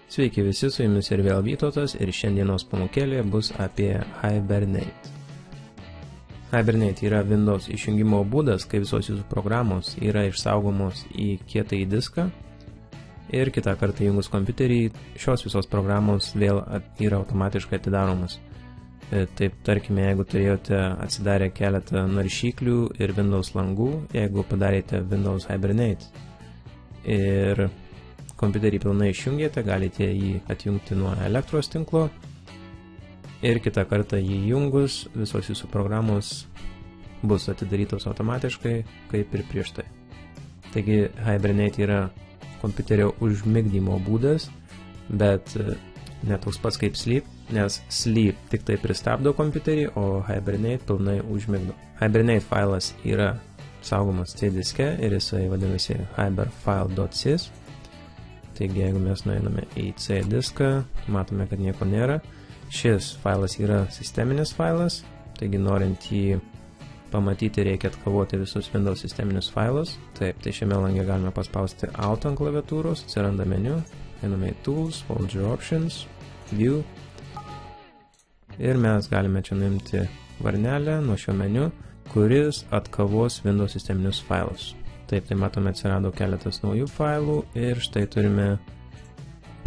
Sveiki visi, su jumis ir vėl Vytautas ir šiandienos pamokėlė bus apie Hibernate. Hibernate yra Windows išjungimo būdas, kai visos jūsų programos yra išsaugomos į kietąjį diską ir kitą kartą įjungus kompiuterį šios visos programos vėl yra automatiškai atidaromos. Taip, tarkime, jeigu turėjote atsidarę keletą naršyklių ir Windows langų, jeigu padarėte Windows Hibernate ir kompiuterį pilnai išjungėte, galite jį atjungti nuo elektros tinklo ir kitą kartą jį įjungus visos jūsų programos bus atidarytos automatiškai, kaip ir prieš tai. Taigi Hibernate yra kompiuterio užmigdymo būdas, bet ne toks pats kaip Sleep, nes Sleep tik tai pristabdo kompiuterį, o Hibernate pilnai užmigdo. Hibernate failas yra saugomas C diske ir jisai vadinasi hiberfile.sys. Taigi, jeigu mes nueiname į C diską, matome, kad nieko nėra. Šis failas yra sisteminis failas, taigi norint jį pamatyti, reikia atkavoti visus Windows sisteminius failus. Taip, tai šiame lange galime paspausti Alt ant klaviatūros, atsiranda meniu, einame į Tools, Folder Options, View. Ir mes galime čia nuimti varnelę nuo šio meniu, kuris atkavos Windows sisteminius failus. Taip, tai matome, atsirado keletas naujų failų ir štai turime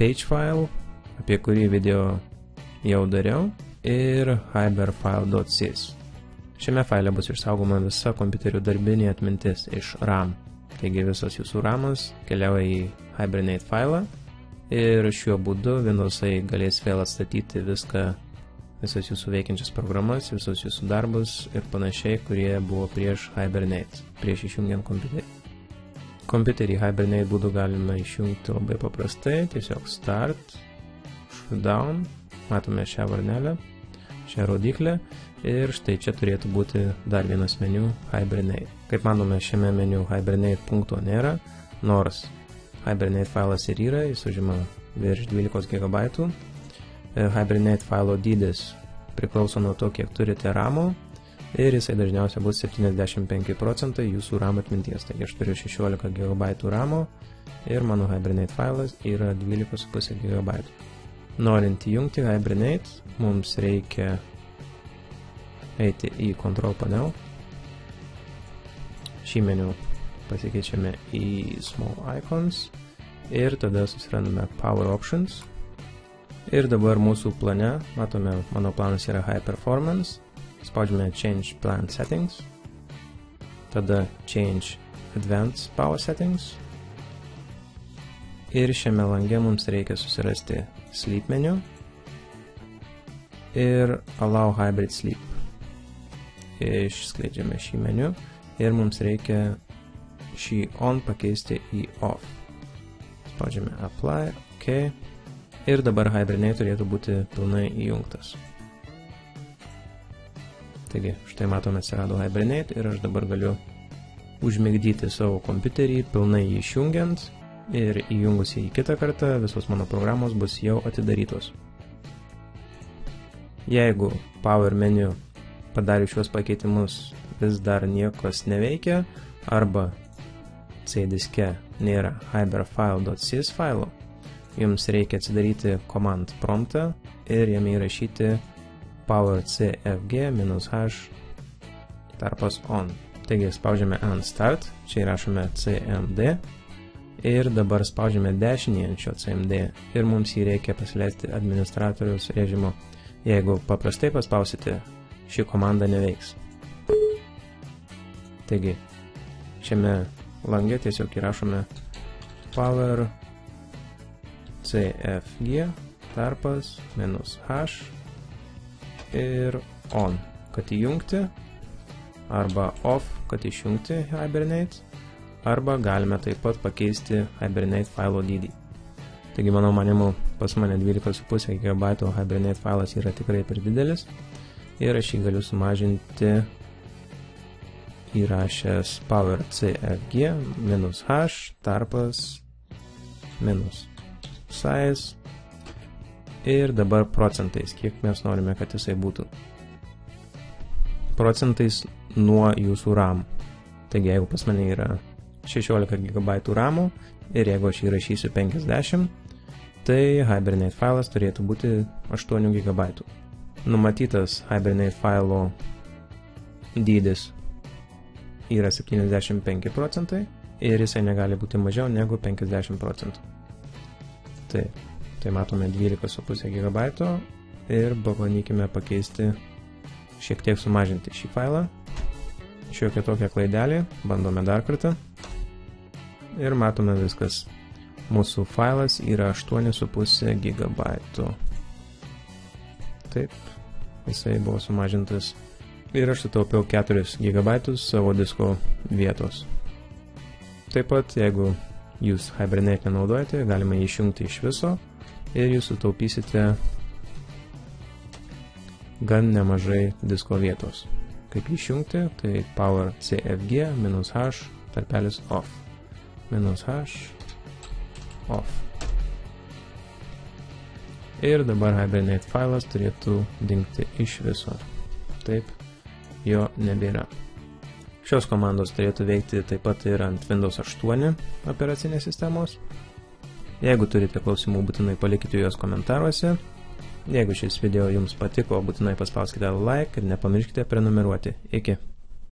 page file, apie kurį video jau dariau, ir hiberfile.sys. Šiame faile bus išsaugoma visa kompiuterių darbinė atmintis iš RAM. Taigi visas jūsų RAMas keliauja į Hibernate failą ir šiuo būdu Windowsai galės vėl atstatyti viską, visas jūsų veikiančias programas, visus jūsų darbus ir panašiai, kurie buvo prieš Hibernate, prieš išjungiant kompiuterį. Kompiuterį Hibernate būdu galima išjungti labai paprastai, tiesiog Start, Shutdown, matome šią varnelę, šią rodiklę ir štai čia turėtų būti dar vienas meniu Hibernate. Kaip manome, šiame meniu Hibernate punkto nėra, nors Hibernate failas ir yra, jis užima virš 12 GB. Hibernate failo dydis priklauso nuo to, kiek turite RAM ir jisai dažniausiai bus 75% jūsų RAM atminties. Taigi aš turiu 16 GB RAM ir mano Hibernate failas yra 12,5 GB. Norint įjungti Hibernate, mums reikia eiti į Control Panel. Šį meniu pasikeičiame į Small Icons ir tada susirandame Power Options. Ir dabar mūsų plane, matome, mano planas yra High Performance, spaudžiame Change Plan Settings, tada Change Advanced Power Settings ir šiame lange mums reikia susirasti Sleep meniu ir Allow Hybrid Sleep. Išskleidžiame šį meniu ir mums reikia šį On pakeisti į Off. Spaudžiame Apply, OK. Ir dabar Hibernate turėtų būti pilnai įjungtas. Taigi, štai matome, atsirado Hibernate ir aš dabar galiu užmigdyti savo kompiuterį, pilnai jį išjungiant ir įjungus į kitą kartą, visos mano programos bus jau atidarytos. Jeigu Power meniu padarius šios pakeitimus vis dar niekas neveikia arba C diske nėra hiberfile.sys failo, jums reikia atsidaryti command promptą ir jame įrašyti power-cfg-h tarpas on. Taigi spaudžiame Unstart, čia įrašome cmd ir dabar spaudžiame dešinį ant šio cmd ir mums jį reikia pasileisti administratoriaus režimo. Jeigu paprastai paspausite, ši komanda neveiks. Taigi, šiame lange tiesiog įrašome power cfg tarpas -h ir on, kad įjungti, arba off, kad išjungti Hibernate, arba galime taip pat pakeisti Hibernate failo dydį. Taigi, mano manimu, pas mane 12,5 GB Hibernate failas yra tikrai per didelis ir aš jį galiu sumažinti įrašęs power cfg -h tarpas -size ir dabar procentais, kiek mes norime, kad jisai būtų. Procentais nuo jūsų RAM. Taigi, jeigu pas mane yra 16 GB RAM ir jeigu aš įrašysiu 50, tai Hibernate failas turėtų būti 8 GB. Numatytas Hibernate failo dydis yra 75% ir jisai negali būti mažiau negu 50%. Tai matome 12,5 GB ir pabandykime pakeisti, šiek tiek sumažinti šį failą. Šiokia tokia klaidelė, bandome dar kartą ir matome viskas. Mūsų failas yra 8,5 GB. Taip, jisai buvo sumažintas ir aš sutaupiau 4 GB savo disko vietos. Taip pat, jeigu jūs Hibernate nenaudojate, galima jį išjungti iš viso ir jūs sutaupysite gan nemažai disko vietos. Kaip jį išjungti, tai power cfg -h tarpelis off. -h off. Ir dabar Hibernate failas turėtų dingti iš viso. Taip, jo nebėra. Šios komandos turėtų veikti taip pat ir ant Windows 8 operacinės sistemos. Jeigu turite klausimų, būtinai palikite juos komentaruose. Jeigu šis video jums patiko, būtinai paspauskite like ir nepamirškite prenumeruoti. Iki.